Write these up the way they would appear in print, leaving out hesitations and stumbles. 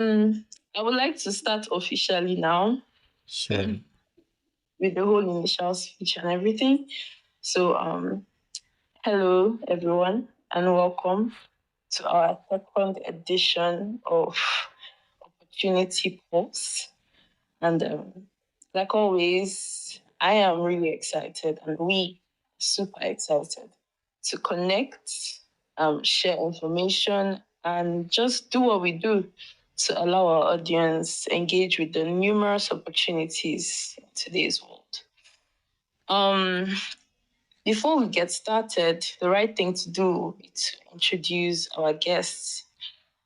I would like to start officially now. Sure. With the whole initial speech and everything. So, hello everyone, and welcome to our second edition of Opportunity Pulse. And like always, I am really excited, and we super excited to connect, share information, and just do what we do to allow our audience engage with the numerous opportunities in today's world. Um, Before we get started, the right thing to do is to introduce our guests.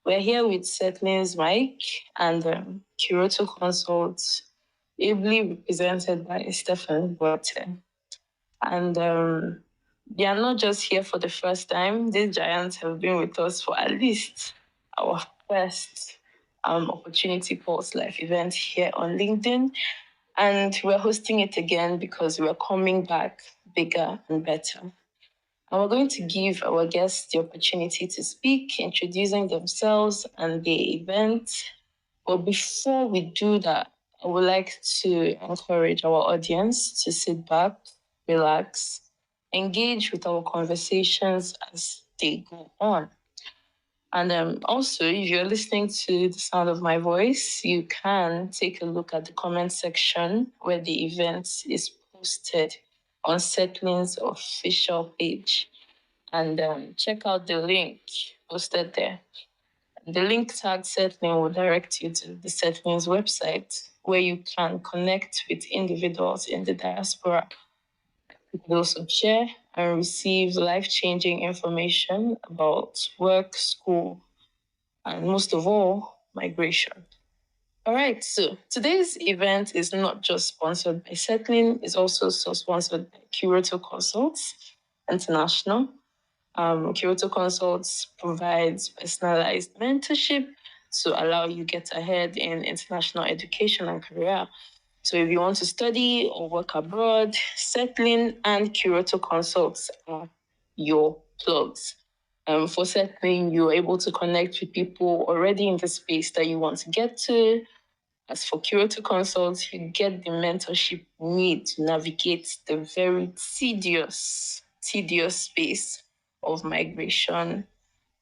We're here with Setlinn's Mike and Kyoto Consults, ably represented by Stefan Boate. And they are not just here for the first time. These giants have been with us for at least our first Opportunity Pulse Life event here on LinkedIn. And we're hosting it again because we're coming back bigger and better. And we're going to give our guests the opportunity to speak, introducing themselves and the event. But before we do that, I would like to encourage our audience to sit back, relax, engage with our conversations as they go on. And also, if you're listening to the sound of my voice, you can take a look at the comment section where the event is posted on Setlinn's official page. And check out the link posted there. The link tag Setlinn will direct you to the Setlinn's website, where you can connect with individuals in the diaspora. You can also share and receive life-changing information about work, school, and most of all, migration. All right, so today's event is not just sponsored by Setlinn, it's also sponsored by Curator Consults International. Kyoto Consults provides personalized mentorship to allow you get ahead in international education and career. So if you want to study or work abroad, Setlinn and Kyoto Consults are your plugs. For Setlinn, you're able to connect with people already in the space that you want to get to. As for Kyoto Consults, you get the mentorship you need to navigate the very tedious space of migration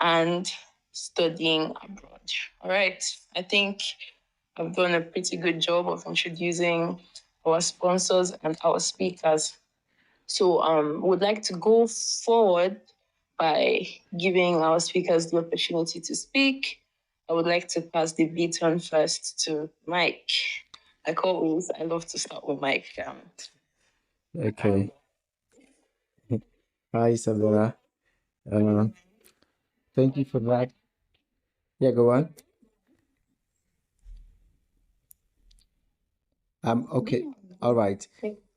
and studying abroad. All right. I think I've done a pretty good job of introducing our sponsors and our speakers. So would like to go forward by giving our speakers the opportunity to speak. I would like to pass the baton first to Mike. Like always, I love to start with Mike. Okay. Hi, Isabella. Um, Thank you for that. Yeah, go on. Okay. All right.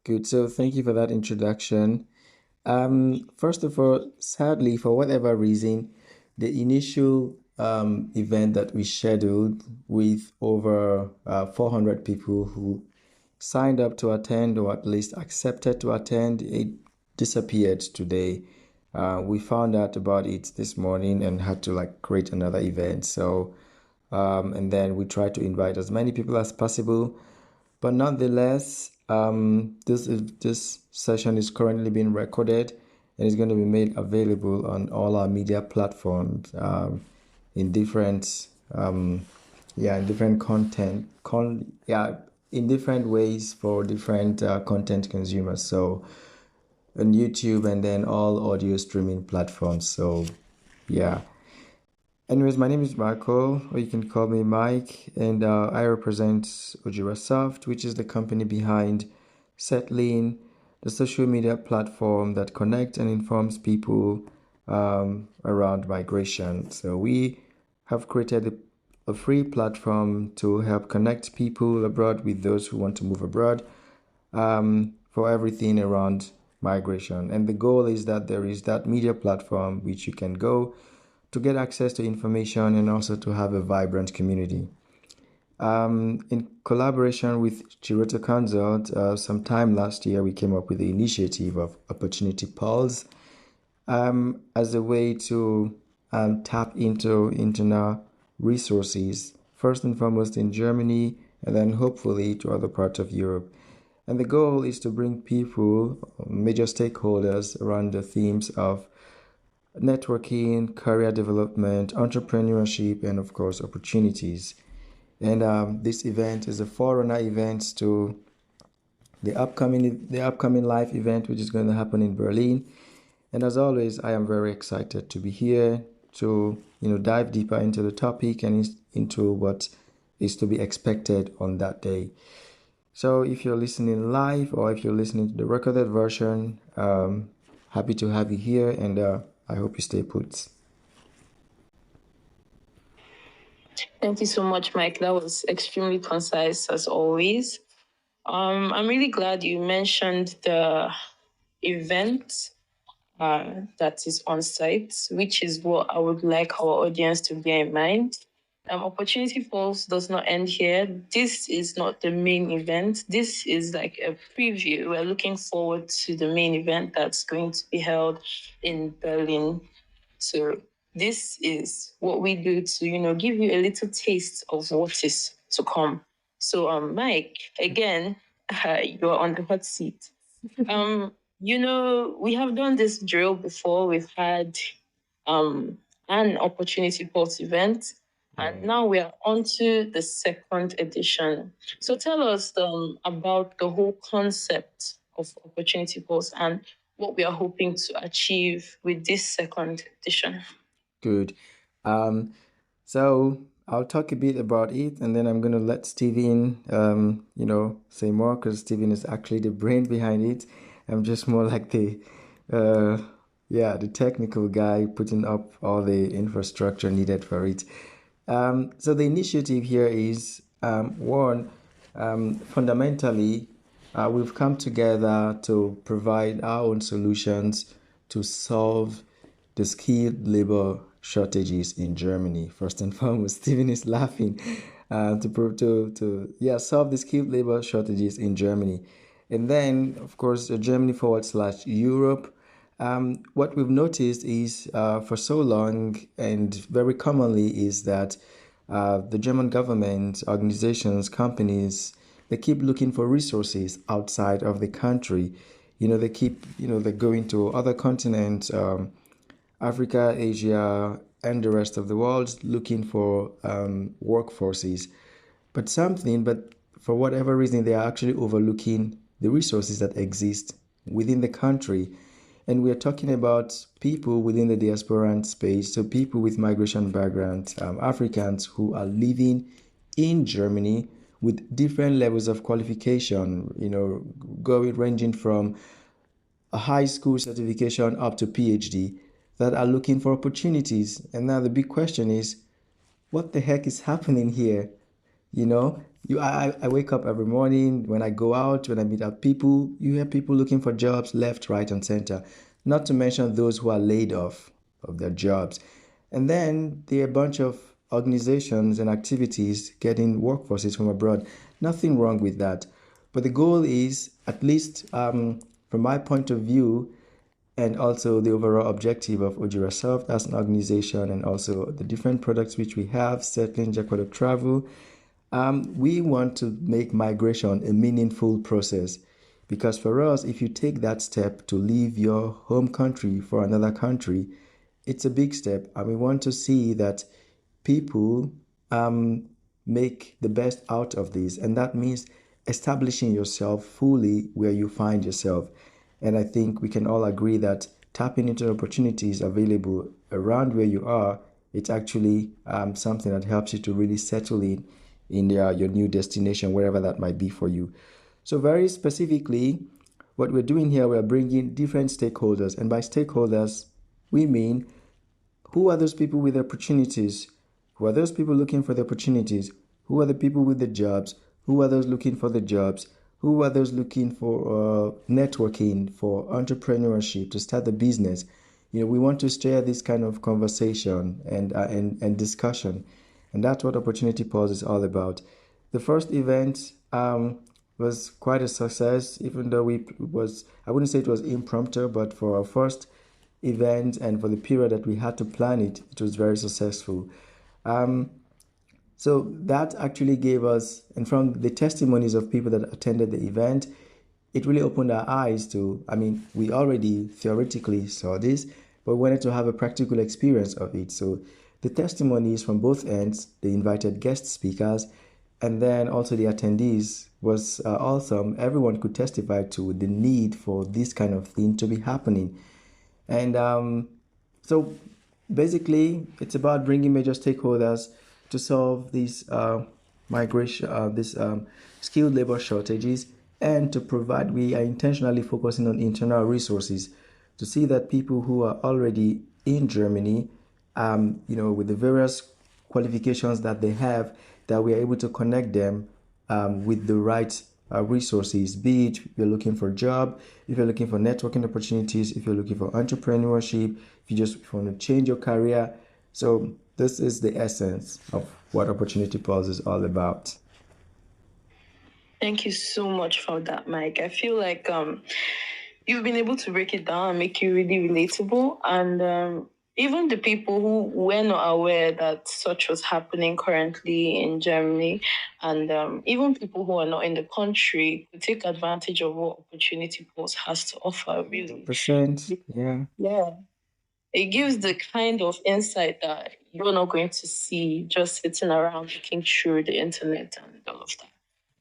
Good. So thank you for that introduction. First of all, sadly, for whatever reason, the initial event that we scheduled with over 400 people who signed up to attend or at least accepted to attend, it disappeared today. We found out about it this morning and had to like create another event. So, and then we tried to invite as many people as possible. But nonetheless, this session is currently being recorded and is going to be made available on all our media platforms in different in different in different ways for different content consumers. So on YouTube and then all audio streaming platforms. So yeah. Anyways, my name is Michael, or you can call me Mike, and I represent Ujirasoft, which is the company behind Setlinn, the social media platform that connects and informs people around migration. So we have created a free platform to help connect people abroad with those who want to move abroad for everything around migration. And the goal is that there is that media platform which you can go to get access to information and also to have a vibrant community. In collaboration with Chiroto Consult, sometime last year, we came up with the initiative of Opportunity Pulse as a way to tap into internal resources first and foremost in Germany, and then hopefully to other parts of Europe. And the goal is to bring people, major stakeholders, around the themes of networking, career development, entrepreneurship, and of course, opportunities. And this event is a forerunner event to the upcoming live event, which is going to happen in Berlin. And as always, I am very excited to be here to dive deeper into the topic and into what is to be expected on that day. So if you're listening live or if you're listening to the recorded version, happy to have you here, and I hope you stay put. Thank you so much, Mike. That was extremely concise as always. I'm really glad you mentioned the event that is on site, which is what I would like our audience to bear in mind. Opportunity Pulse does not end here. This is not the main event. This is like a preview. We're looking forward to the main event that's going to be held in Berlin. So this is what we do to, give you a little taste of what is to come. So, Mike, again, you're on the hot seat. We have done this drill before. We've had an opportunity pulse event, and now we are on to the second edition. So tell us about the whole concept of opportunity pulse and what we are hoping to achieve with this second edition. Good. So I'll talk a bit about it, and then I'm going to let Steven, say more, because Steven is actually the brain behind it. I'm just more like the technical guy putting up all the infrastructure needed for it. So the initiative here is one, fundamentally, we've come together to provide our own solutions to solve the skilled labor shortages in Germany. First and foremost, Steven is laughing to solve the skilled labor shortages in Germany. And then, of course, Germany /Europe. What we've noticed is for so long and very commonly is that the German government, organizations, companies, they keep looking for resources outside of the country. They're going to other continents, Africa, Asia, and the rest of the world looking for workforces. But for whatever reason, they are actually overlooking the resources that exist within the country. And we are talking about people within the diasporan space, so people with migration backgrounds, Africans who are living in Germany with different levels of qualification, ranging from a high school certification up to PhD, that are looking for opportunities. And now the big question is, what the heck is happening here? I wake up every morning, when I go out, when I meet up people, you hear people looking for jobs left, right, and center. Not to mention those who are laid off of their jobs. And then there are a bunch of organizations and activities getting workforces from abroad. Nothing wrong with that. But the goal is, at least from my point of view, and also the overall objective of Japa.Travel as an organization, and also the different products which we have, Setlinn, Japa.Travel, we want to make migration a meaningful process. Because for us, if you take that step to leave your home country for another country, it's a big step. And we want to see that people make the best out of this. And that means establishing yourself fully where you find yourself. And I think we can all agree that tapping into opportunities available around where you are, it's actually something that helps you to really settle in your new destination, wherever that might be for you. So very specifically, what we're doing here, we're bringing different stakeholders. And by stakeholders, we mean, who are those people with opportunities? Who are those people looking for the opportunities? Who are the people with the jobs? Who are those looking for the jobs? Who are those looking for networking, for entrepreneurship, to start a business? We want to share this kind of conversation and discussion. And that's what Opportunity Pulse is all about. The first event was quite a success, even though I wouldn't say it was impromptu, but for our first event and for the period that we had to plan it, it was very successful. So that actually gave us, and from the testimonies of people that attended the event, it really opened our eyes to, I mean, we already theoretically saw this, but we wanted to have a practical experience of it. So the testimonies from both ends, the invited guest speakers, and then also the attendees was awesome. Everyone could testify to the need for this kind of thing to be happening. And so basically, it's about bringing major stakeholders to solve these skilled labor shortages and to provide. We are intentionally focusing on internal resources to see that people who are already in Germany, with the various qualifications that they have, that we are able to connect them with the right resources, be it if you're looking for a job, if you're looking for networking opportunities, if you're looking for entrepreneurship, if you want to change your career. So this is the essence of what Opportunity Pulse is all about. Thank you so much for that, Mike. I feel like you've been able to break it down and make it really relatable. And even the people who were not aware that such was happening currently in Germany, and even people who are not in the country, could take advantage of what Opportunity Pulse has to offer, really. 100%. Yeah. Yeah. It gives the kind of insight that you're not going to see just sitting around looking through the internet and all of that.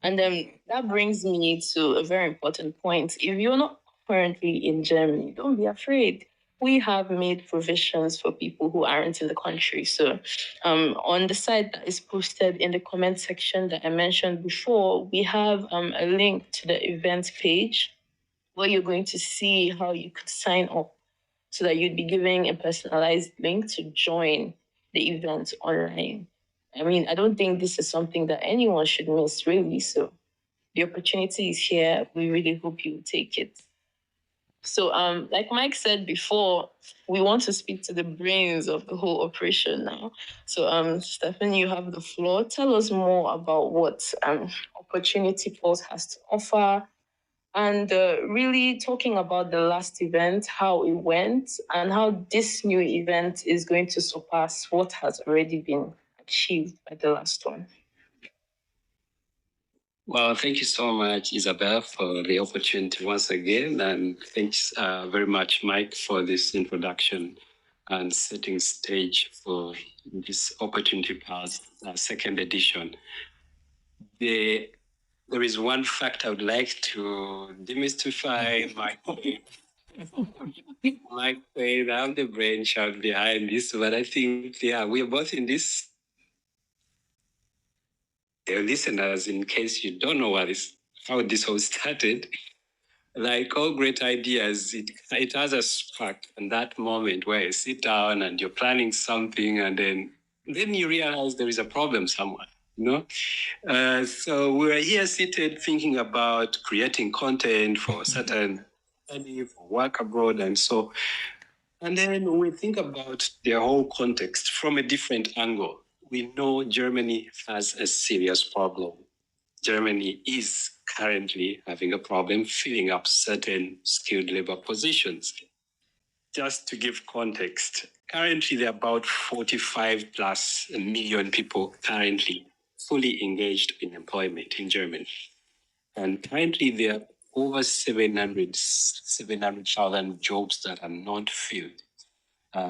And then that brings me to a very important point. If you're not currently in Germany, don't be afraid. We have made provisions for people who aren't in the country. So, on the site that is posted in the comment section that I mentioned before, we have a link to the event page where you're going to see how you could sign up so that you'd be giving a personalized link to join the event online. I mean, I don't think this is something that anyone should miss, really. So the opportunity is here. We really hope you take it. So, like Mike said before, we want to speak to the brains of the whole operation now. So, Stephanie, you have the floor. Tell us more about what Opportunity Pulse has to offer, and really talking about the last event, how it went, and how this new event is going to surpass what has already been achieved by the last one. Well, thank you so much, Isabel, for the opportunity once again. And thanks very much, Mike, for this introduction and setting stage for this Opportunity Pulse second edition. There is one fact I would like to demystify, Mike. Mike said I'm the brainchild behind this, but I think, we're both in this. Listeners, in case you don't know how this all started, like all great ideas, it has a spark and that moment where you sit down and you're planning something and then you realize there is a problem somewhere, So we're here seated thinking about creating content for certain study, for work abroad and so. And then we think about the whole context from a different angle. We know Germany has a serious problem. Germany is currently having a problem filling up certain skilled labor positions. Just to give context, currently there are about 45 plus million people currently fully engaged in employment in Germany. And currently there are over 700,000 jobs that are not filled.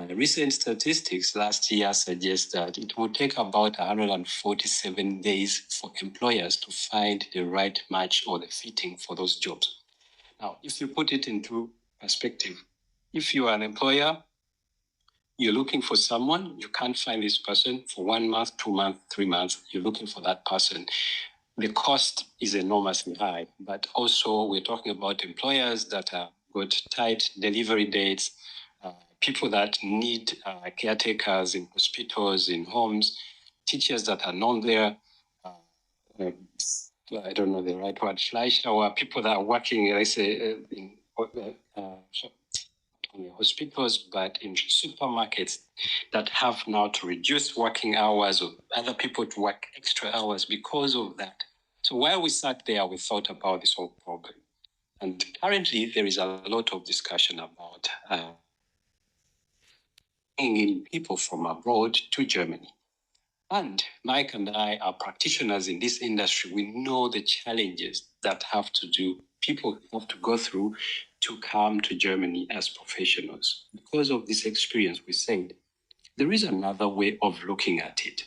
Recent statistics last year suggest that it will take about 147 days for employers to find the right match or the fitting for those jobs. Now, if you put it into perspective, if you are an employer, you're looking for someone, you can't find this person for 1 month, 2 months, 3 months, you're looking for that person. The cost is enormously high, but also we're talking about employers that have got tight delivery dates, people that need caretakers in hospitals, in homes, teachers that are not there. I don't know the right word, Fleischhauer, people that are working, let's say, in hospitals, but in supermarkets that have now to reduce working hours or other people to work extra hours because of that. So while we sat there, we thought about this whole problem. And currently, there is a lot of discussion about bringing in people from abroad to Germany. And Mike and I are practitioners in this industry. We know the challenges that people have to go through to come to Germany as professionals. Because of this experience, we said there is another way of looking at it.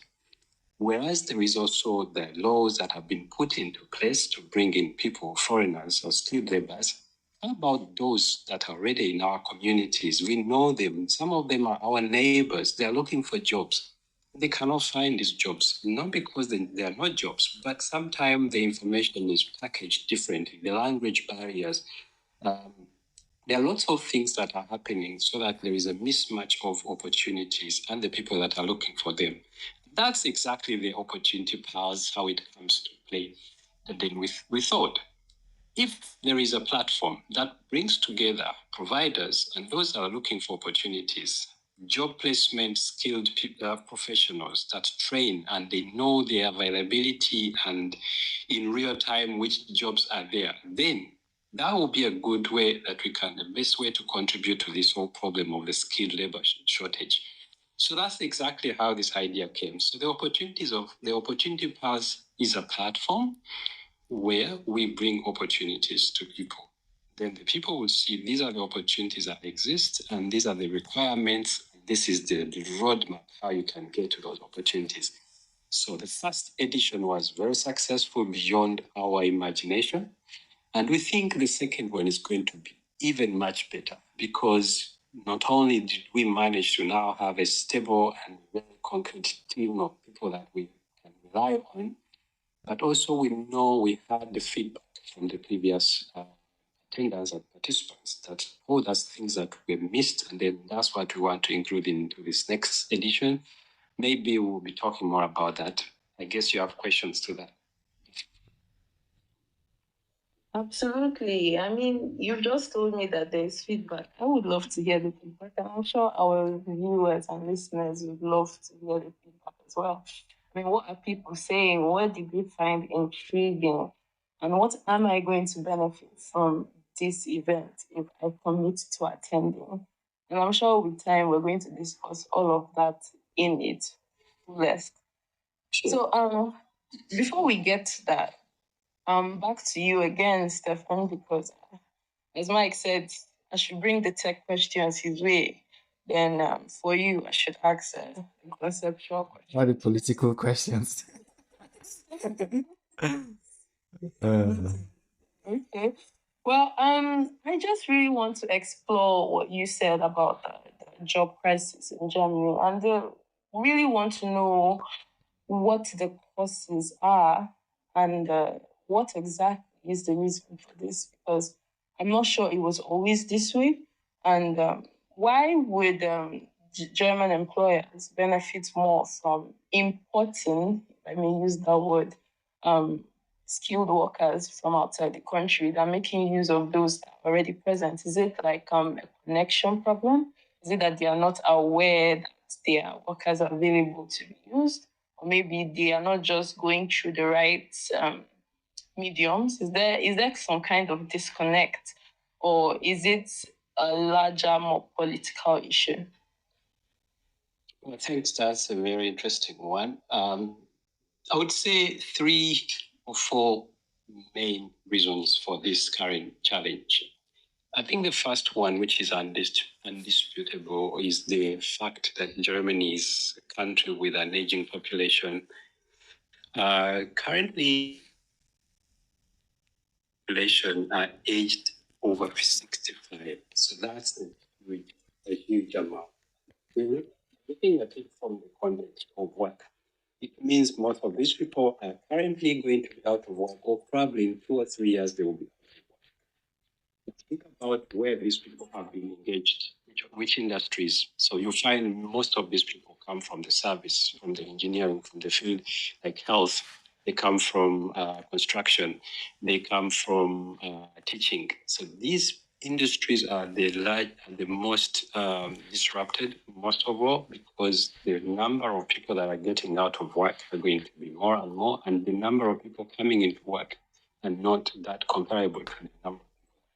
Whereas there is also the laws that have been put into place to bring in people, foreigners or skilled laborers. How about those that are already in our communities? We know them. Some of them are our neighbors. They are looking for jobs. They cannot find these jobs, not because they are not jobs, but sometimes the information is packaged differently. The language barriers. Um, there are lots of things that are happening so that there is a mismatch of opportunities and the people that are looking for them. That's exactly the opportunity powers, how it comes to play. And then we thought, if there is a platform that brings together providers and those that are looking for opportunities, job placement, skilled professionals that train and they know their availability and in real time which jobs are there, then that will be a good way that the best way to contribute to this whole problem of the skilled labor shortage. So that's exactly how this idea came. So the opportunity pass is a platform where we bring opportunities to people. Then the people will see these are the opportunities that exist and these are the requirements. This is the roadmap, how you can get to those opportunities. So the first edition was very successful beyond our imagination. And we think the second one is going to be even much better because not only did we manage to now have a stable and very concrete team of people that we can rely on, but also we know we had the feedback from the previous attendants and participants that, oh, that's things that we missed. And then that's what we want to include into this next edition. Maybe we'll be talking more about that. I guess you have questions to that. Absolutely. I mean, you've just told me that there's feedback. I would love to hear the feedback, and I'm sure our viewers and listeners would love to hear the feedback as well. I mean, what are people saying? What did they find intriguing? And what am I going to benefit from this event if I commit to attending? And I'm sure with time we're going to discuss all of that in its fullest. Sure. So, before we get to that, back to you again, Stefan, because as Mike said, I should bring the tech questions his way. Then for you, I should ask the conceptual questions. What are the political questions? Okay. Well, I just really want to explore what you said about the job crisis in Germany, and really want to know what the causes are and what exactly is the reason for this, because I'm not sure it was always this way. And why would German employers benefit more from importing, if I may use that word, um, skilled workers from outside the country than making use of those that are already present? Is it like a connection problem? Is it that they are not aware that there are workers available to be used? Or maybe they are not just going through the right mediums? Is there some kind of disconnect, or is it a larger, more political issue? Well, I think that's a very interesting one. I would say 3 or 4 main reasons for this current challenge. I think the first one, which is undisputable, is the fact that Germany is a country with an aging population. Currently, population are aged over 65. So that's a huge amount. We're looking at it from the context of work. It means most of these people are currently going to be out of work, or probably in 2 or 3 years they will be. Think about where these people have been engaged, which industries. So you find most of these people come from the service, from the engineering, from the field, like health. They come from construction. They come from teaching. So these industries are the most disrupted, most of all, because the number of people that are getting out of work are going to be more and more, and the number of people coming into work are not that comparable to the number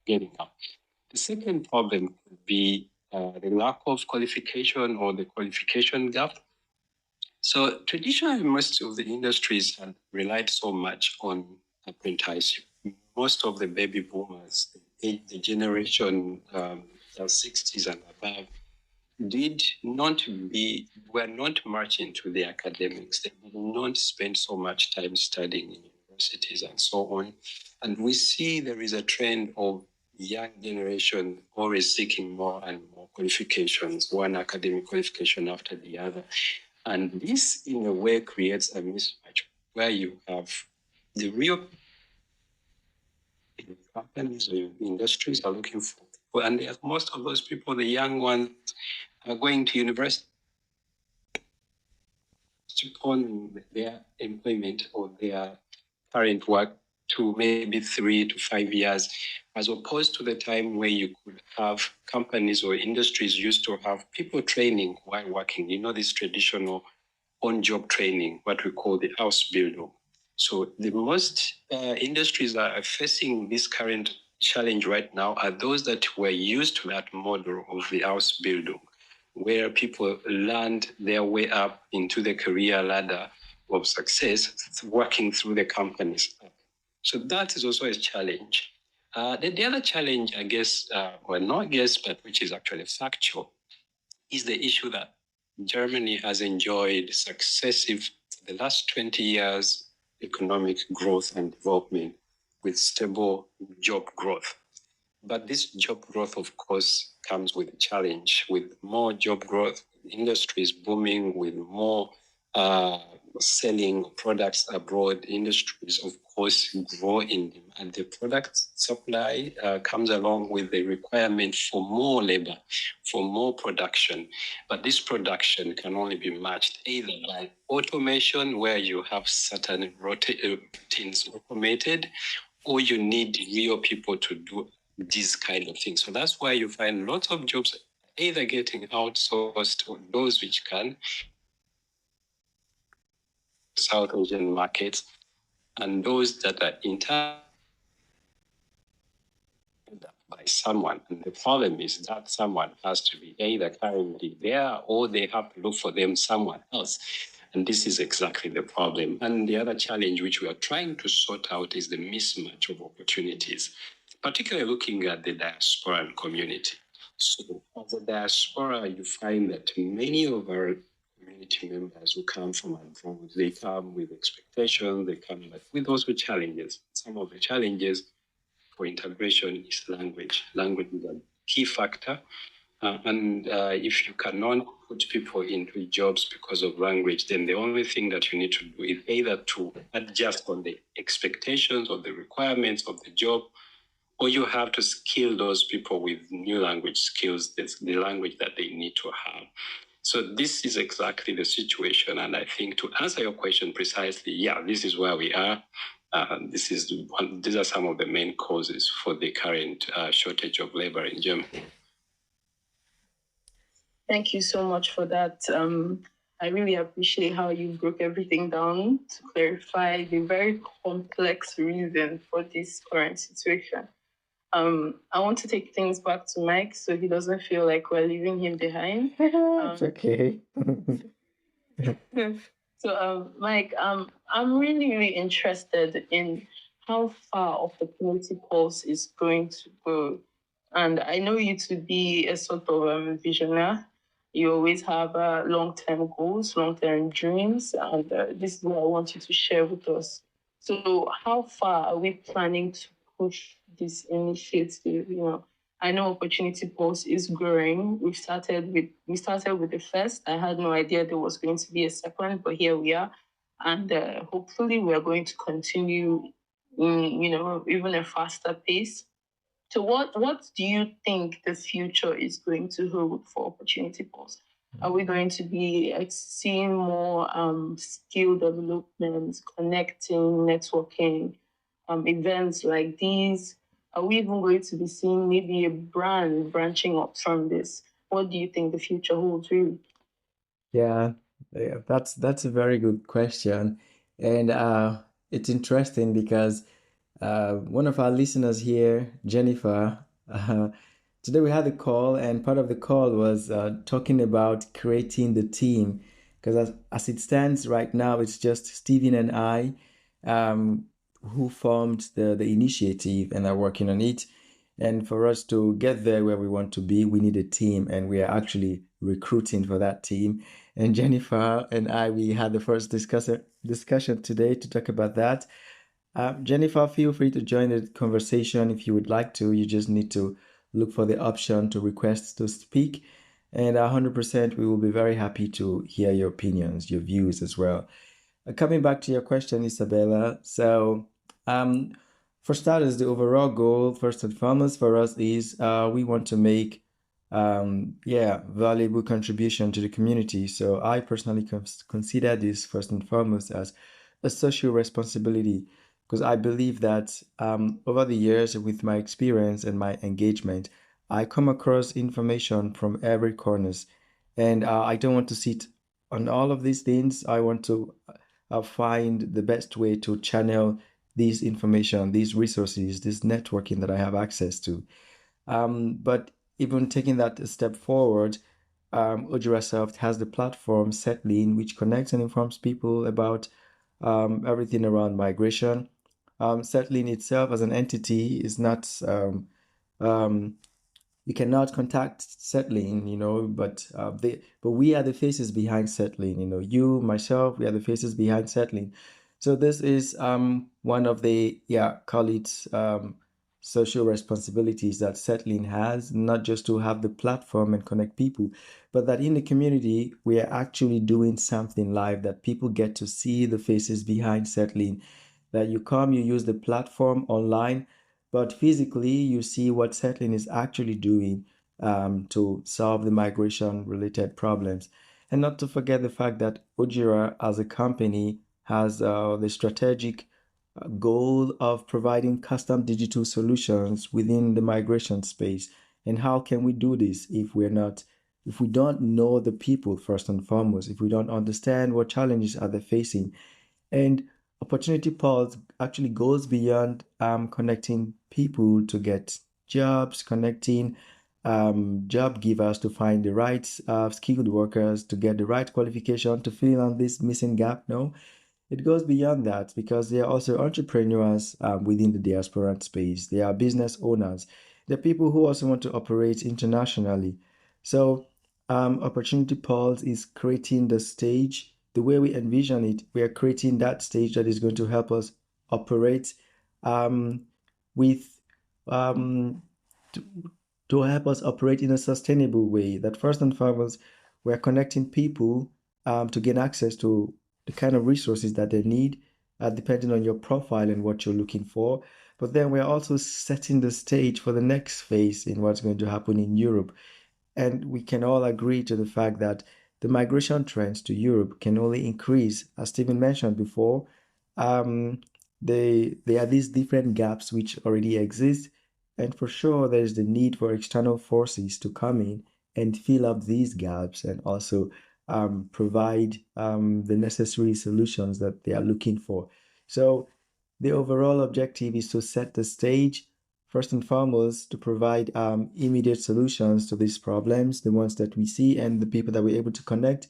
getting up. The second problem could be the lack of qualification or the qualification gap. So traditionally, most of the industries have relied so much on apprenticeship. Most of the baby boomers, the generation 60s and above, were not much into the academics. They did not spend so much time studying in universities and so on. And we see there is a trend of young generation always seeking more and more qualifications, one academic qualification after the other. And this, in a way, creates a mismatch where you have the real companies or industries are looking for, and most of those people, the young ones, are going to university to postpone their employment or their current work to maybe 3 to 5 years, as opposed to the time where you could have companies or industries used to have people training while working. You know, this traditional on-job training, what we call the house builder. So the most industries that are facing this current challenge right now are those that were used to that model of the house builder, where people learned their way up into the career ladder of success working through the companies. So that is also a challenge. The other challenge, I guess, well, not guess, but which is actually factual, is the issue that Germany has enjoyed successive, the last 20 years, economic growth and development with stable job growth. But this job growth, of course, comes with a challenge. With more job growth, industries booming, with more selling products abroad, industries, of course, grow in them. And the product supply comes along with the requirement for more labor, for more production. But this production can only be matched either by automation, where you have certain routines automated, or you need real people to do these kind of things. So that's why you find lots of jobs either getting outsourced or those which can South Asian markets, and those that are interned by someone. And the problem is that someone has to be either currently there or they have to look for them someone else. And this is exactly the problem. And the other challenge which we are trying to sort out is the mismatch of opportunities, particularly looking at the diasporan community. So as a diaspora, you find that many of our community members who come from abroad, they come with expectations, they come with also challenges. Some of the challenges for integration is language. Language is a key factor. And if you cannot put people into jobs because of language, then the only thing that you need to do is either to adjust on the expectations or the requirements of the job, or you have to skill those people with new language skills, the language that they need to have. So this is exactly the situation. And I think to answer your question precisely, yeah, this is where we are. These are some of the main causes for the current shortage of labor in Germany. Thank you so much for that. I really appreciate how you broke everything down to clarify the very complex reason for this current situation. I want to take things back to Mike so he doesn't feel like we're leaving him behind. It's okay. So, Mike, I'm really interested in how far opportunity pulse is going to go. And I know you to be a sort of visionary. You always have long-term goals, long-term dreams, and this is what I want you to share with us. So, how far are we planning to push this initiative? I know Opportunity Pulse is growing. We started with the first. I had no idea there was going to be a second, but here we are, and hopefully we are going to continue in even a faster pace. So what do you think the future is going to hold for Opportunity Pulse? Are we going to be seeing more skill development, connecting, networking, events like these? Are we even going to be seeing maybe a brand branching up from this? What do you think the future holds, really? Yeah, that's a very good question, and it's interesting because one of our listeners here, Jennifer, today we had a call, and part of the call was talking about creating the team, because as it stands right now, it's just Steven and I who formed the initiative and are working on it. And for us to get there where we want to be, we need a team, and we are actually recruiting for that team. And Jennifer and I, we had the first discussion today to talk about that. Jennifer, feel free to join the conversation if you would like to. You just need to look for the option to request to speak. And 100%, we will be very happy to hear your opinions, your views as well. Coming back to your question, Isabella. So, um, for starters, the overall goal, first and foremost, for us is we want to make, valuable contribution to the community. So, I personally consider this first and foremost as a social responsibility, because I believe that over the years, with my experience and my engagement, I come across information from every corners, and I don't want to sit on all of these things. I want to find the best way to channel this information, these resources, this networking that I have access to. But even taking that a step forward, Ojurasoft has the platform Setlinn, which connects and informs people about everything around migration. Setlinn itself as an entity is not um, you cannot contact Setlinn, but we are the faces behind Setlinn. You, myself, we are the faces behind Setlinn. So this is one of the call it social responsibilities that Setlinn has, not just to have the platform and connect people, but that in the community we are actually doing something live, that people get to see the faces behind Setlinn. That you come, you use the platform online, but physically you see what Setlinn is actually doing to solve the migration related problems. And not to forget the fact that Ojira as a company has the strategic goal of providing custom digital solutions within the migration space. And how can we do this if if we don't know the people first and foremost, if we don't understand what challenges are they facing? And Opportunity Pulse actually goes beyond connecting people to get jobs, connecting job givers to find the right skilled workers, to get the right qualification to fill in this missing gap. No, it goes beyond that, because they are also entrepreneurs within the diaspora space. They are business owners. They're people who also want to operate internationally. So, Opportunity Pulse is creating the stage. The way we envision it, we are creating that stage that is going to help us operate um, with um, to, to help us operate in a sustainable way. That first and foremost, we're connecting people to gain access to the kind of resources that they need, depending on your profile and what you're looking for. But then we're also setting the stage for the next phase in what's going to happen in Europe. And we can all agree to the fact that the migration trends to Europe can only increase, as Stephen mentioned before. Um, there are these different gaps which already exist, and for sure, there is the need for external forces to come in and fill up these gaps, and also provide the necessary solutions that they are looking for. So, the overall objective is to set the stage, first and foremost, to provide immediate solutions to these problems, the ones that we see and the people that we're able to connect.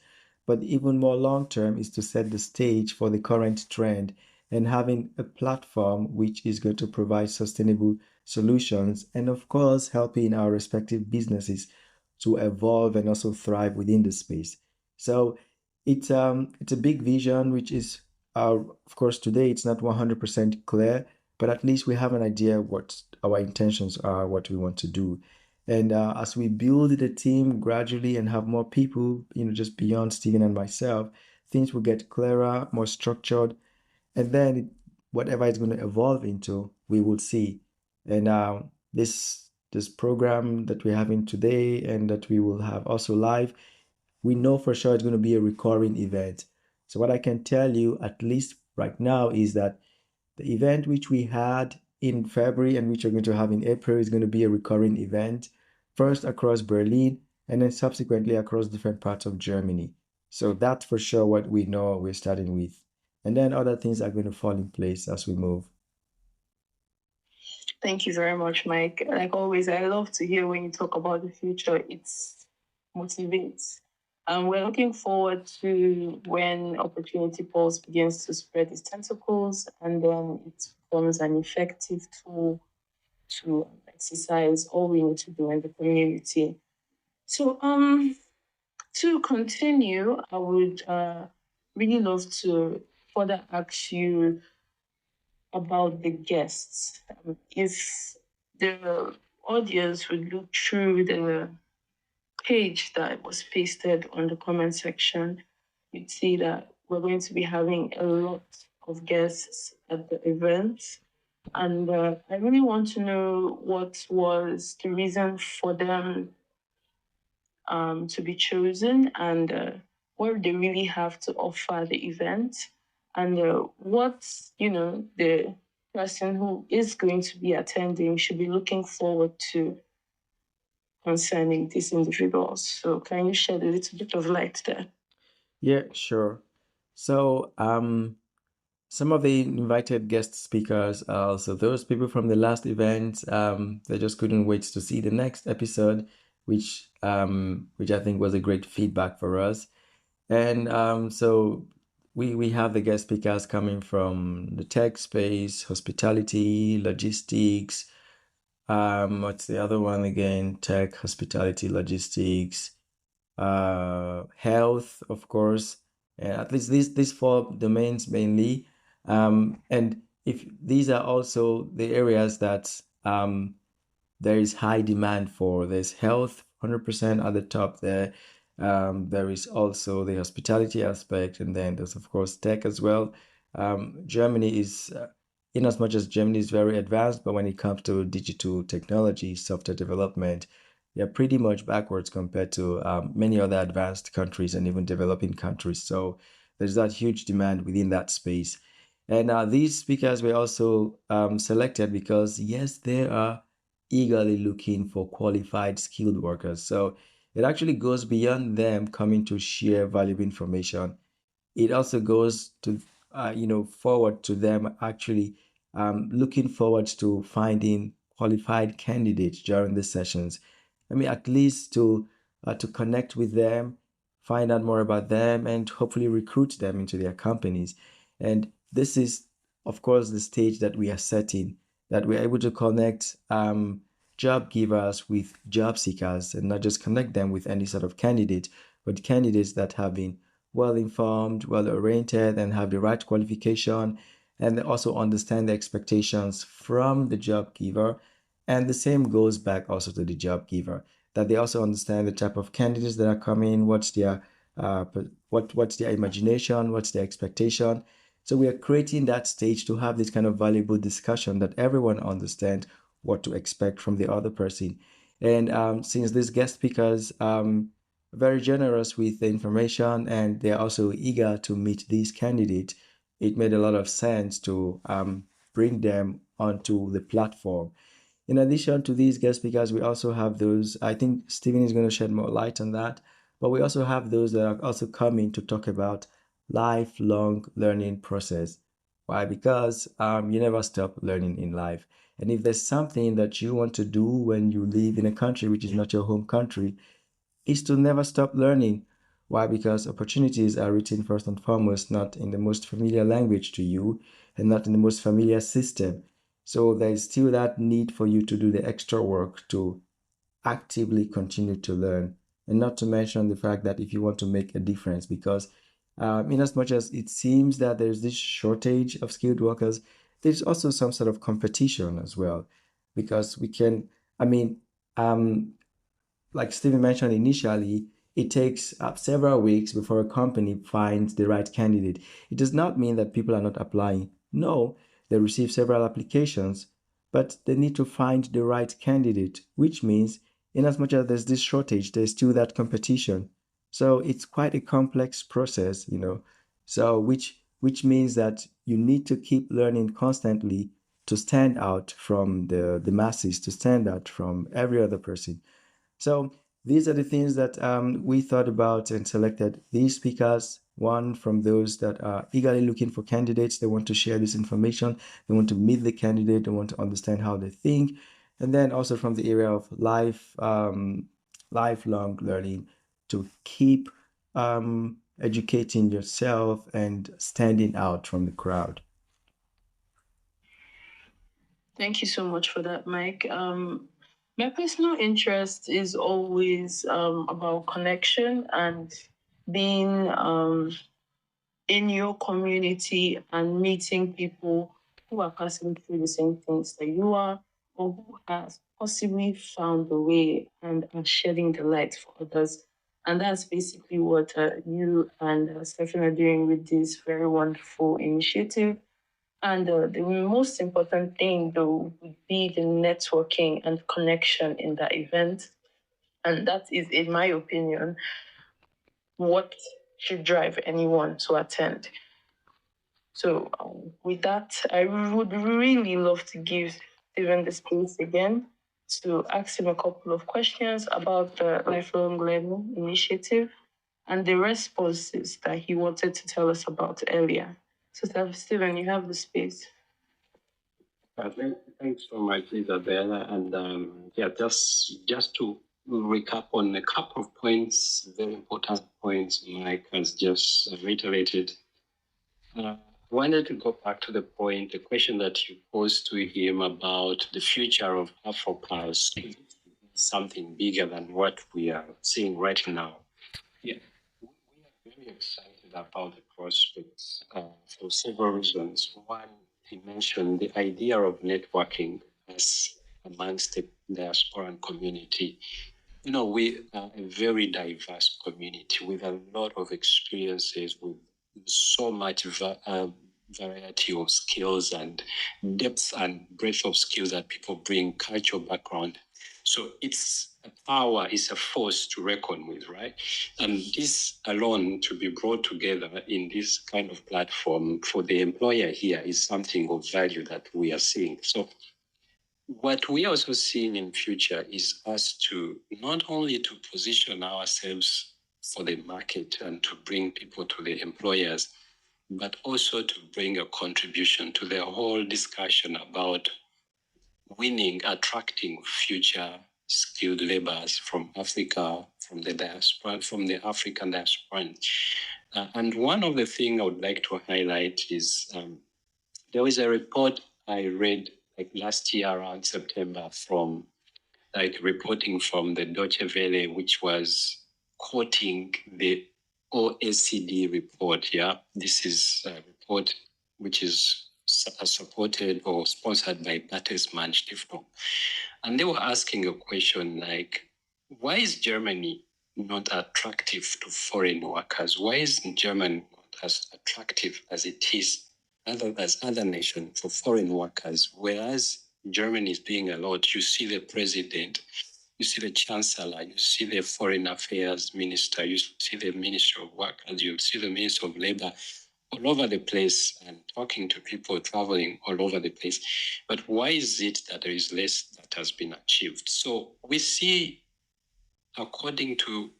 But even more long term is to set the stage for the current trend and having a platform which is going to provide sustainable solutions, and of course helping our respective businesses to evolve and also thrive within the space. So it's a big vision which is of course today it's not 100% clear, but at least we have an idea what our intentions are, what we want to do. And as we build the team gradually and have more people, just beyond Steven and myself, things will get clearer, more structured, and then whatever it's going to evolve into, we will see. And this program that we're having today and that we will have also live, we know for sure it's going to be a recurring event. So what I can tell you, at least right now, is that the event which we had in February and which we're going to have in April is going to be a recurring event, first across Berlin and then subsequently across different parts of Germany. So that's for sure what we know we're starting with. And then other things are going to fall in place as we move. Thank you very much, Mike. Like always, I love to hear when you talk about the future. It motivates. We're looking forward to when opportunity pulse begins to spread its tentacles, and then it becomes an effective tool to exercise all we need to do in the community. So, to continue, I would really love to further ask you about the guests. If the audience would look through the page that was pasted on the comment section, you'd see that we're going to be having a lot of guests at the event. And I really want to know what was the reason for them to be chosen, and what they really have to offer the event, and what the person who is going to be attending should be looking forward to concerning these individuals. So can you shed a little bit of light there? Yeah, sure. So, some of the invited guest speakers are also those people from the last event. They just couldn't wait to see the next episode, which I think was a great feedback for us. And so we have the guest speakers coming from the tech space, hospitality, logistics. What's the other one again? Tech, hospitality, logistics, health, of course. At least these four domains mainly. And if these are also the areas that there is high demand for. There's health 100% at the top there. There is also the hospitality aspect, and then there's of course tech as well. Germany is, in as much as Germany is very advanced, but when it comes to digital technology, software development, they're pretty much backwards compared to many other advanced countries and even developing countries. So there's that huge demand within that space. And these speakers were also selected because, yes, there are eagerly looking for qualified skilled workers. So it actually goes beyond them coming to share valuable information. It also goes to forward to them actually looking forward to finding qualified candidates during the sessions. I mean, at least to connect with them, find out more about them, and hopefully recruit them into their companies. And this is, of course, the stage that we are setting, that we're able to connect job givers with job seekers, and not just connect them with any sort of candidate, but candidates that have been well informed, well oriented, and have the right qualification, and they also understand the expectations from the job giver. And the same goes back also to the job giver, that they also understand the type of candidates that are coming, uh, what's their imagination, what's their expectation. So we are creating that stage to have this kind of valuable discussion that everyone understands what to expect from the other person. And since these guest speakers very generous with the information and they're also eager to meet these candidates, it made a lot of sense to bring them onto the platform. In addition to these guest speakers, we also have those, I think Stephen is going to shed more light on that, but we also have those that are also coming to talk about lifelong learning process. Why? Because you never stop learning in life. And if there's something that you want to do when you live in a country which is not your home country, is to never stop learning. Why? Because opportunities are written first and foremost, not in the most familiar language to you and not in the most familiar system. So there is still that need for you to do the extra work to actively continue to learn. And not to mention the fact that if you want to make a difference, because in as much as it seems that there's this shortage of skilled workers, there's also some sort of competition as well. Because we can, I mean, um, like Stephen mentioned initially, it takes several weeks before a company finds the right candidate. It does not mean that people are not applying. No, they receive several applications, but they need to find the right candidate, which means, in as much as there's this shortage, there's still that competition. So it's quite a complex process, you know. So which means that you need to keep learning constantly to stand out from the masses, to stand out from every other person. So these are the things that we thought about and selected these speakers. One from those that are eagerly looking for candidates. They want to share this information. They want to meet the candidate. They want to understand how they think. And then also from the area of lifelong learning to keep educating yourself and standing out from the crowd. Thank you so much for that, Mike. My personal interest is always about connection and being in your community and meeting people who are passing through the same things that you are, or who has possibly found the way and are shedding the light for others. And that's basically what you and Stephen are doing with this very wonderful initiative. And the most important thing, though, would be the networking and connection in that event. And that is, in my opinion, what should drive anyone to attend. So, with that, I would really love to give Steven the space again to ask him a couple of questions about the Lifelong Learning Initiative and the responses that he wanted to tell us about earlier. So, Steven, you have the space. Thanks so much, Isabella. And just to recap on a couple of points, very important points Mike has just reiterated. I wanted to go back to the question that you posed to him about the future of AfroPulse, something bigger than what we are seeing right now. Yeah, we are very excited about the prospects for several reasons. One, he mentioned the idea of networking as amongst the diasporan community. You know, we are a very diverse community with a lot of experiences, with so much variety of skills and depth and breadth of skills that people bring, cultural background. So it's a power, it's a force to reckon with, right? And this alone to be brought together in this kind of platform for the employer here is something of value that we are seeing. So what we are also seeing in future is us to not only to position ourselves for the market and to bring people to the employers, but also to bring a contribution to the whole discussion about winning, attracting future skilled laborers from Africa, from the diaspora, from the African diaspora. And one of the things I would like to highlight is there was a report I read like last year around September from reporting from the Deutsche Welle, which was quoting the OECD report. Yeah, this is a report which is supported or sponsored by Bertelsmann Stiftung. And they were asking a question like, why is Germany not attractive to foreign workers? Why is Germany not as attractive as it is as other nations for foreign workers? Whereas Germany is being allowed, you see the president, you see the chancellor, you see the foreign affairs minister, you see the minister of work, and you see the minister of labor all over the place and talking to people, traveling all over the place. But why is it that there is less that has been achieved? So we see, according to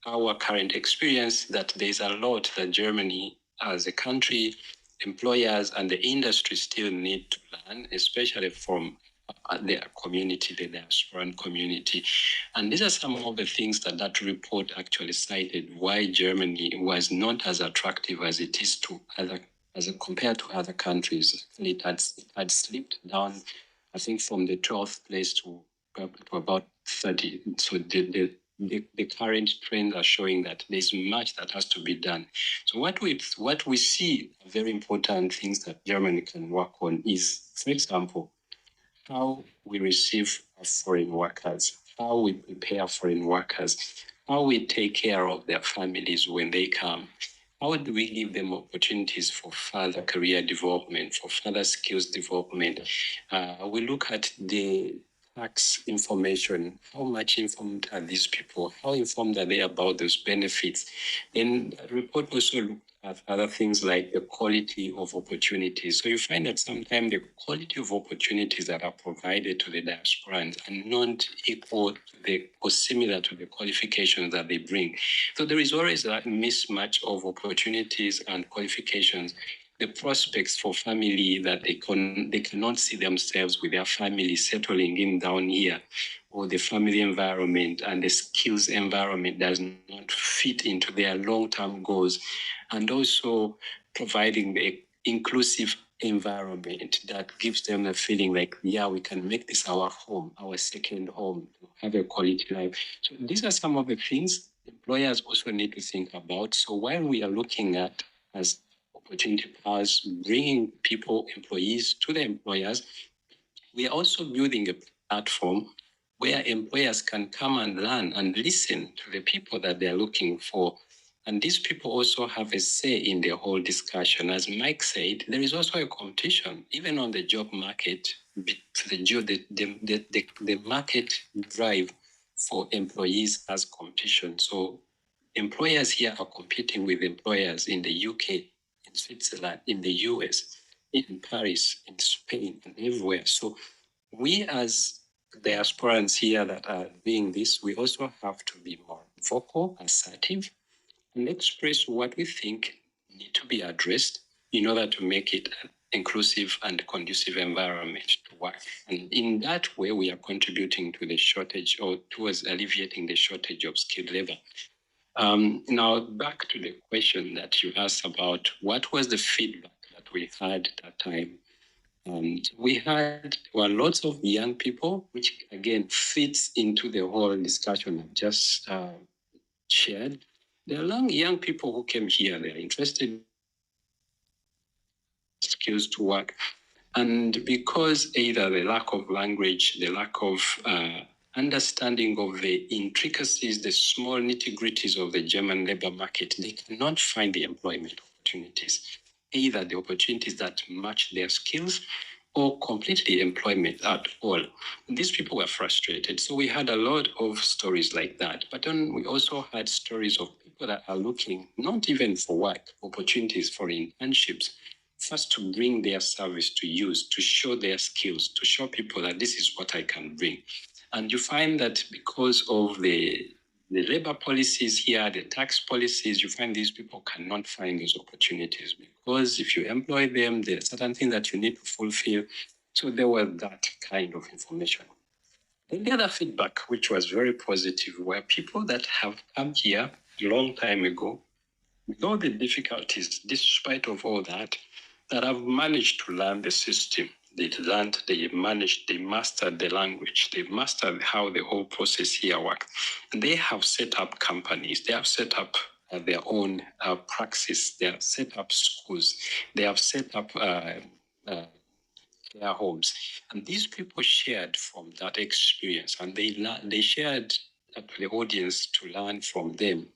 our current experience, that there's a lot that Germany as a country, employers and the industry still need to learn, especially from their community, the diasporan community. And these are some of the things that report actually cited why Germany was not as attractive as it is to other, as compared to other countries. It had slipped down, I think, from the 12th place to about 30. So the current trends are showing that there's much that has to be done. So what we see, very important things that Germany can work on is, for example, how we receive foreign workers, how we prepare foreign workers, how we take care of their families when they come. How do we give them opportunities for further career development, for further skills development? We look at the tax information. How much informed are these people? How informed are they about those benefits? And the report also looked at other things like the quality of opportunities. So you find that sometimes the quality of opportunities that are provided to the diasporans are not equal to the or similar to the qualifications that they bring. So there is always a mismatch of opportunities and qualifications. The prospects for family that they cannot see themselves with their family settling in down here, or the family environment and the skills environment does not fit into their long-term goals, and also providing the inclusive environment that gives them a feeling like, yeah, we can make this our home, our second home, to have a quality life. So these are some of the things employers also need to think about. So while we are looking at as opportunity powers, bringing people, employees to the employers, we are also building a platform where employers can come and learn and listen to the people that they are looking for. And these people also have a say in the whole discussion. As Mike said, there is also a competition, even on the job market. The market drive for employees as competition. So employers here are competing with employers in the UK, in Switzerland, in the US, in Paris, in Spain, and everywhere. So we as diasporans here that are doing this, we also have to be more vocal, assertive, and express what we think need to be addressed in order to make it an inclusive and conducive environment to work. And in that way, we are contributing to the shortage, or towards alleviating the shortage of skilled labor. Now, back to the question that you asked about what was the feedback that we had at that time. There were lots of young people, which again fits into the whole discussion I've just shared. There are young people who came here, they're interested in skills to work. And because either the lack of language, the lack of understanding of the intricacies, the small nitty-gritties of the German labor market, they cannot find the employment opportunities, either the opportunities that match their skills or completely employment at all. These people were frustrated. So we had a lot of stories like that. But then we also had stories of people that are looking not even for work, opportunities for internships, first to bring their service to use, to show their skills, to show people that this is what I can bring. And you find that because of the labor policies here, the tax policies, you find these people cannot find those opportunities because if you employ them, there are certain things that you need to fulfill. So there was that kind of information. Then the other feedback, which was very positive, were people that have come here a long time ago, with all the difficulties, despite of all that, that have managed to learn the system. They learned, they managed, they mastered the language, they mastered how the whole process here works. And they have set up companies, they have set up their own praxis, they have set up schools, they have set up care homes. And these people shared from that experience, and they shared to the audience to learn from them.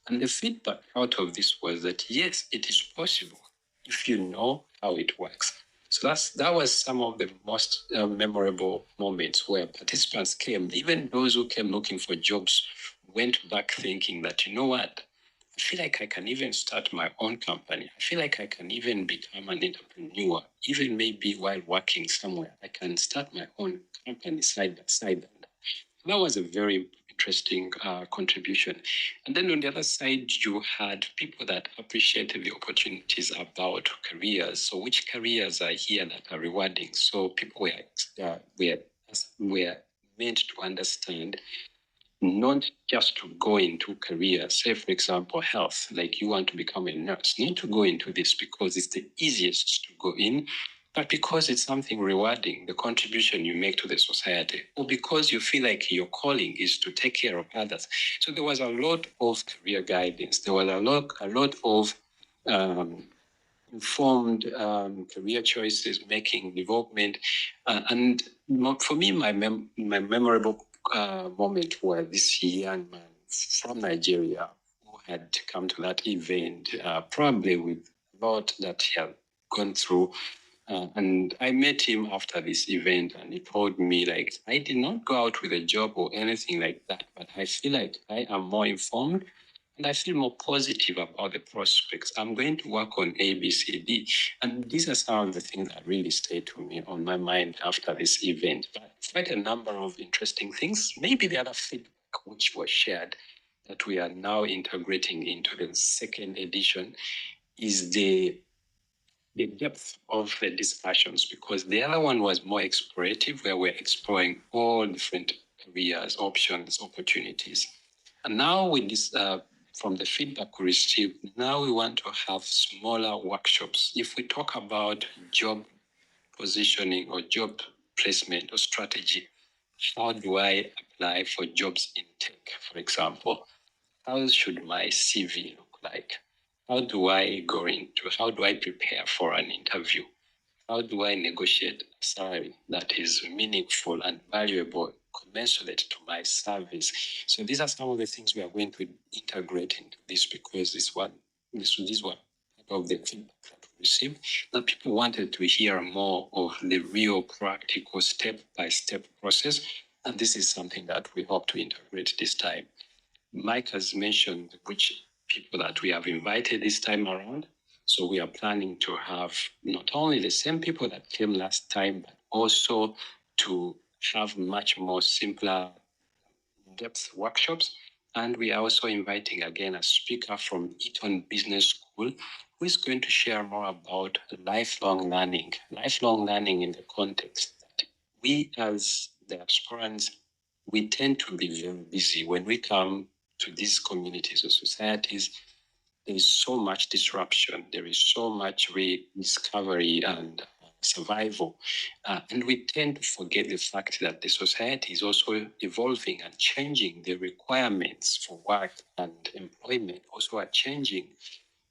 And the feedback out of this was that, yes, it is possible if you know how it works. So that was some of the most memorable moments where participants came, even those who came looking for jobs, went back thinking that, you know what, I feel like I can even start my own company. I feel like I can even become an entrepreneur, even maybe while working somewhere. I can start my own company side by side. That was a very interesting contribution. And then on the other side, you had people that appreciated the opportunities about careers. So which careers are here that are rewarding? So people were meant to understand not just to go into career, say for example, health, like you want to become a nurse, need to go into this because it's the easiest to go in, but because it's something rewarding, the contribution you make to the society, or because you feel like your calling is to take care of others. So there was a lot of career guidance. There was a lot of informed career choices, making development. And for me, my memorable moment was this young man from Nigeria who had come to that event, probably with a lot that he had gone through. And I met him after this event, and he told me, like, I did not go out with a job or anything like that, but I feel like I am more informed and I feel more positive about the prospects. I'm going to work on A, B, C, D. And these are some of the things that really stayed to me on my mind after this event. But quite a number of interesting things. Maybe the other feedback which was shared that we are now integrating into the second edition is the depth of the discussions, because the other one was more explorative, where we're exploring all different careers, options, opportunities. And now with this, from the feedback we received, now we want to have smaller workshops. If we talk about job positioning or job placement or strategy, how do I apply for jobs in tech, for example? How should my CV look like? How do I prepare for an interview? How do I negotiate a salary that is meaningful and valuable, commensurate to my service? So these are some of the things we are going to integrate into this, because these were part of the feedback that we received, that people wanted to hear more of the real practical step-by-step process. And this is something that we hope to integrate this time. Mike has mentioned which people that we have invited this time around. So we are planning to have not only the same people that came last time, but also to have much more simpler depth workshops. And we are also inviting again a speaker from Eton Business School, who is going to share more about lifelong learning in the context that we as diasporans, we tend to be very busy when we come to these communities or societies. There is so much disruption. There is so much rediscovery and survival. And we tend to forget the fact that the society is also evolving and changing. The requirements for work and employment also are changing.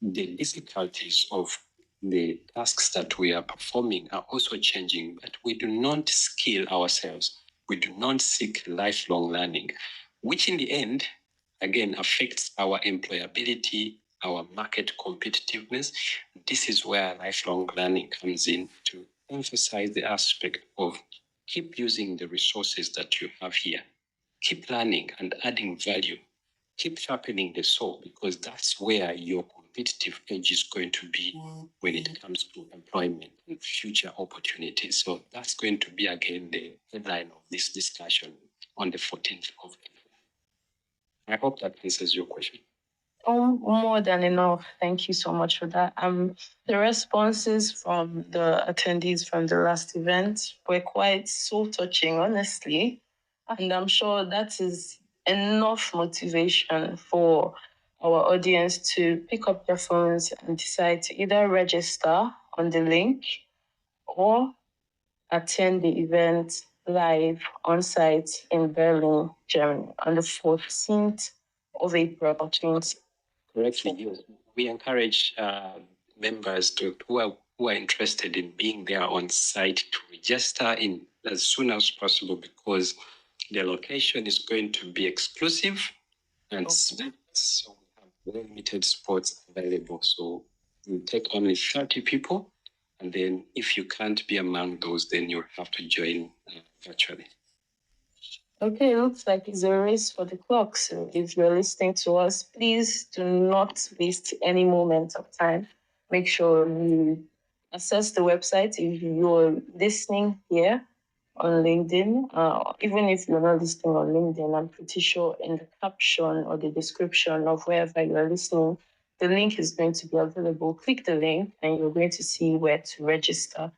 The difficulties of the tasks that we are performing are also changing, but we do not skill ourselves. We do not seek lifelong learning, which in the end, again, affects our employability, our market competitiveness. This is where lifelong learning comes in, to emphasize the aspect of keep using the resources that you have here. Keep learning and adding value. Keep sharpening the saw, because that's where your competitive edge is going to be when it comes to employment and future opportunities. So that's going to be, again, the headline of this discussion on the 14th of April. I hope that answers your question. More than enough. Thank you so much for that. The responses from the attendees from the last event were quite soul touching, honestly. And I'm sure that is enough motivation for our audience to pick up their phones and decide to either register on the link or attend the event live on site in Berlin, Germany on the 14th of April 2020. Correctly, yes. We encourage members who are interested in being there on site to register in as soon as possible, because the location is going to be exclusive and so we have very limited spots available. So we take only 30 people, and then if you can't be among those, then you have to join virtually. Okay, looks like it's a race for the clock. So if you're listening to us, please do not waste any moment of time. Make sure you access the website. If you're listening here on LinkedIn, even if you're not listening on LinkedIn, I'm pretty sure in the caption or the description of wherever you're listening, the link is going to be available. Click the link and you're going to see where to register.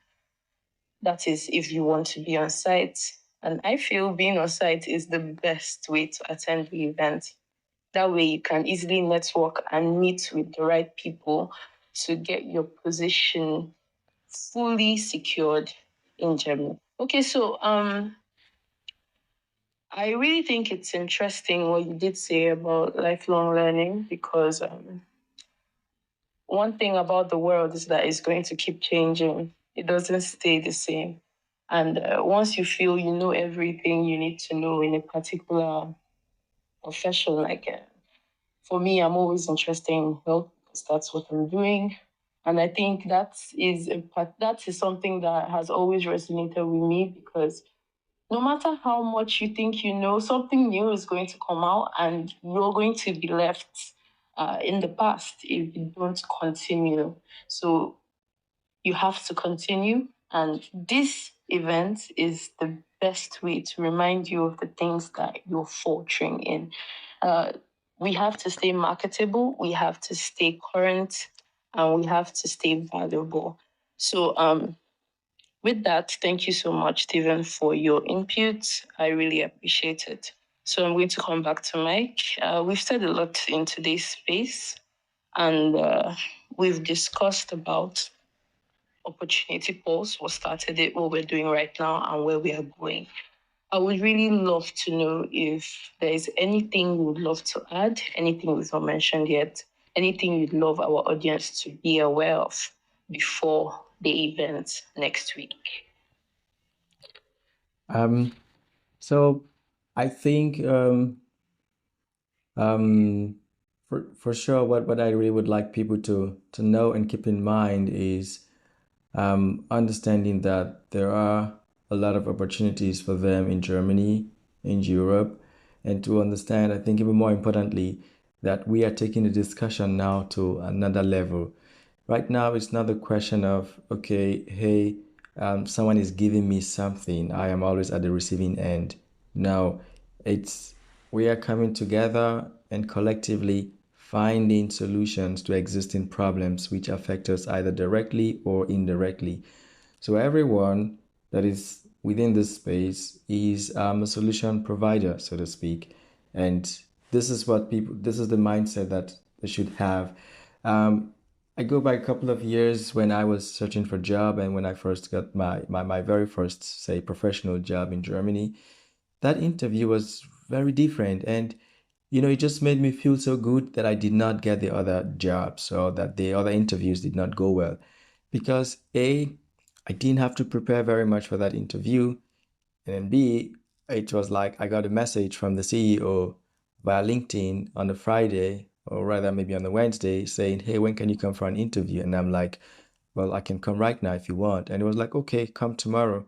That is if you want to be on site. And I feel being on site is the best way to attend the event. That way you can easily network and meet with the right people to get your position fully secured in Germany. Okay, so I really think it's interesting what you did say about lifelong learning, because one thing about the world is that it's going to keep changing. It doesn't stay the same. And once you feel you know everything you need to know in a particular profession, like for me, I'm always interested in health because that's what I'm doing. And I think that is something that has always resonated with me, because no matter how much you think you know, something new is going to come out and you're going to be left in the past if you don't continue. So you have to continue. And this event is the best way to remind you of the things that you're faltering in. We have to stay marketable, we have to stay current, and we have to stay valuable. So With that, thank you so much, Stephen, for your input. I really appreciate it. So I'm going to come back to Mike. We've said a lot in today's space, and we've discussed about opportunity polls, what started it, what we're doing right now, and where we are going. I would really love to know if there is anything you would love to add, anything we've not mentioned yet, anything you'd love our audience to be aware of before the event next week. So I think for sure what I really would like people to know and keep in mind is understanding that there are a lot of opportunities for them in Germany, in Europe, and to understand, I think even more importantly, that we are taking the discussion now to another level. Right now, it's not the question of, okay, hey, someone is giving me something. I am always at the receiving end. No, it's we are coming together and collectively finding solutions to existing problems which affect us either directly or indirectly. So everyone that is within this space is a solution provider, so to speak. And this is the mindset that they should have. I go back a couple of years when I was searching for a job and when I first got my very first, say, professional job in Germany. That interview was very different. And, it just made me feel so good that I did not get the other jobs or that the other interviews did not go well. Because A, I didn't have to prepare very much for that interview. And then B, it was like I got a message from the CEO via LinkedIn on a Friday, or rather maybe on a Wednesday, saying, hey, when can you come for an interview? And I'm like, well, I can come right now if you want. And it was like, okay, come tomorrow.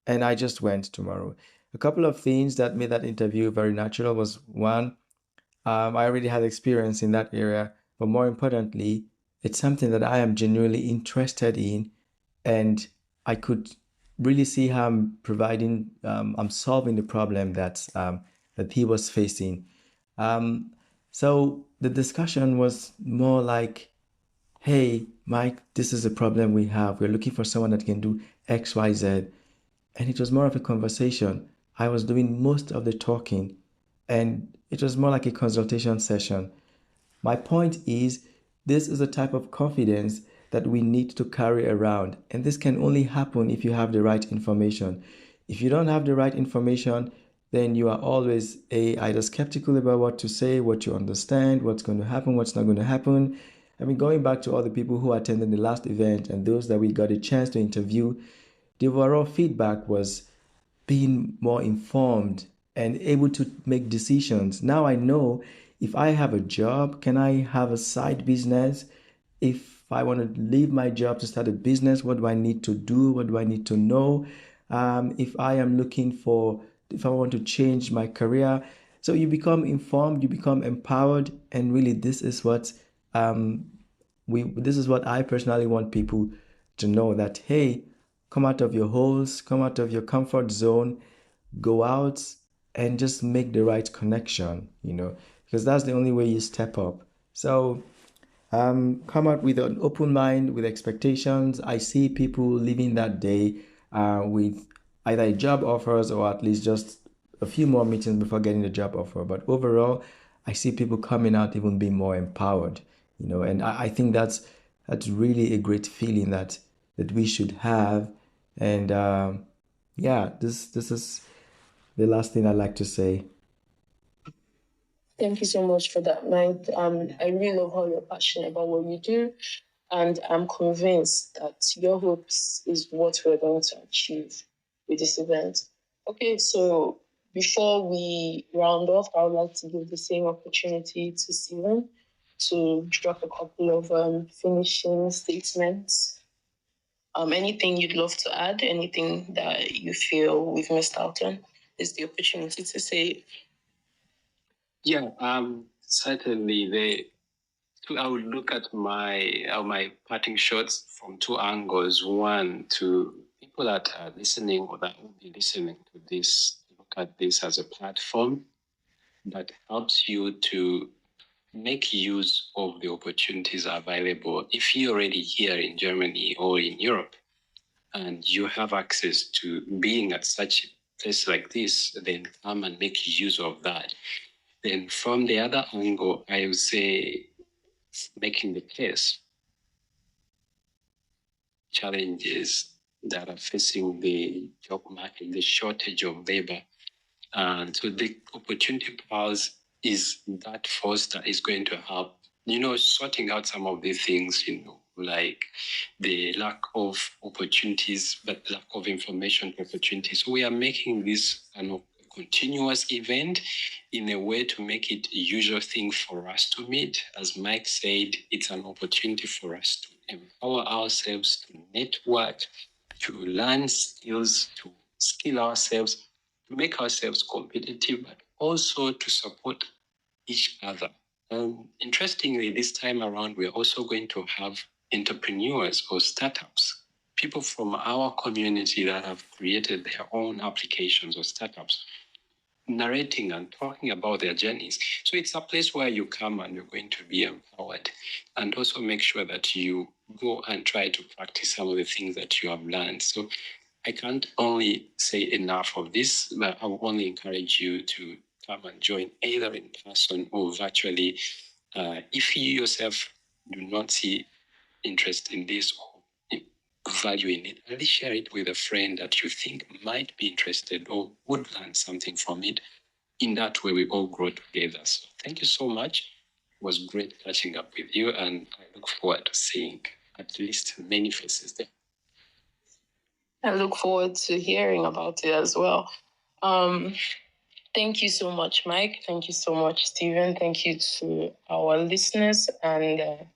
And I just went tomorrow. A couple of things that made that interview very natural was one, I already had experience in that area, but more importantly, it's something that I am genuinely interested in, and I could really see how I'm solving the problem that he was facing. So the discussion was more like, hey, Mike, this is a problem we have. We're looking for someone that can do X, Y, Z. And it was more of a conversation. I was doing most of the talking, and it was more like a consultation session. My point is, this is a type of confidence that we need to carry around, and this can only happen if you have the right information. If you don't have the right information, then you are always either skeptical about what to say, what you understand, what's going to happen, what's not going to happen. I mean, going back to all the people who attended the last event and those that we got a chance to interview, the overall feedback was being more informed and able to make decisions. Now I know if I have a job, can I have a side business? If I want to leave my job to start a business, what do I need to do? What do I need to know? If I am looking for, if I want to change my career. So you become informed, you become empowered, and really um, this is what I personally want people to know, that hey, come out of your holes, come out of your comfort zone, go out and just make the right connection, because that's the only way you step up. So come out with an open mind, with expectations. I see people living that day with either a job offers or at least just a few more meetings before getting the job offer. But overall, I see people coming out even being more empowered, and I think that's really a great feeling that we should have. And yeah, this is the last thing I'd like to say. Thank you so much for that, Mike. I really love how you're passionate about what you do, and I'm convinced that your hopes is what we're going to achieve with this event. Okay, so before we round off, I would like to give the same opportunity to Steven to drop a couple of finishing statements. Anything you'd love to add, anything that you feel we've missed out on, is the opportunity to say. Yeah, certainly. I would look at my parting shots from two angles. One, to people that are listening or that will be listening to this, look at this as a platform that helps you to make use of the opportunities available if you're already here in Germany or in Europe. and you have access to being at such a place like this, then come and make use of that. Then from the other angle, I would say making the case challenges that are facing the job market, the shortage of labor. And so the opportunity pulse is that force that is going to help, sorting out some of the things, like the lack of opportunities, but lack of information opportunities. So we are making this a continuous event in a way to make it a usual thing for us to meet. As Mike said, it's an opportunity for us to empower ourselves, to network, to learn skills, to skill ourselves, to make ourselves competitive, but also to support each other. Interestingly, this time around, we're also going to have entrepreneurs or startups, people from our community that have created their own applications or startups, narrating and talking about their journeys. So it's a place where you come and you're going to be empowered, and also make sure that you go and try to practice some of the things that you have learned. So I can't only say enough of this, but I will only encourage you to come and join either in person or virtually. If you yourself do not see interest in this or value in it, at least share it with a friend that you think might be interested or would learn something from it. In that way, we all grow together. So thank you so much. It was great catching up with you, and I look forward to seeing at least many faces there. I look forward to hearing about it as well. Thank you so much, Mike. Thank you so much, Stephen. Thank you to our listeners and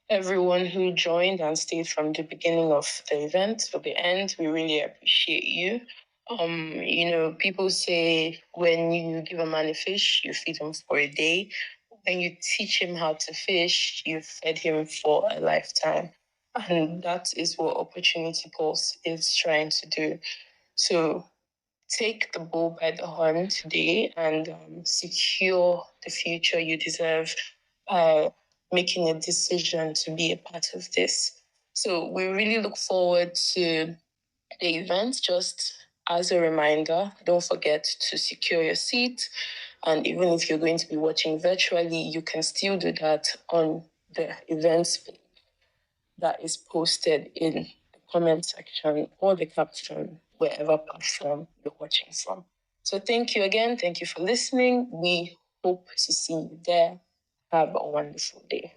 everyone who joined and stayed from the beginning of the event to the end. We really appreciate you. People say when you give a man a fish, you feed him for a day. When you teach him how to fish, you fed him for a lifetime. And that is what Opportunity Pulse is trying to do. So take the bull by the horn today and secure the future you deserve by making a decision to be a part of this. So we really look forward to the event. Just as a reminder, don't forget to secure your seat. And even if you're going to be watching virtually, you can still do that on the events page that is posted in the comment section or the caption, wherever platform you're watching from. So thank you again. Thank you for listening. We hope to see you there. Have a wonderful day.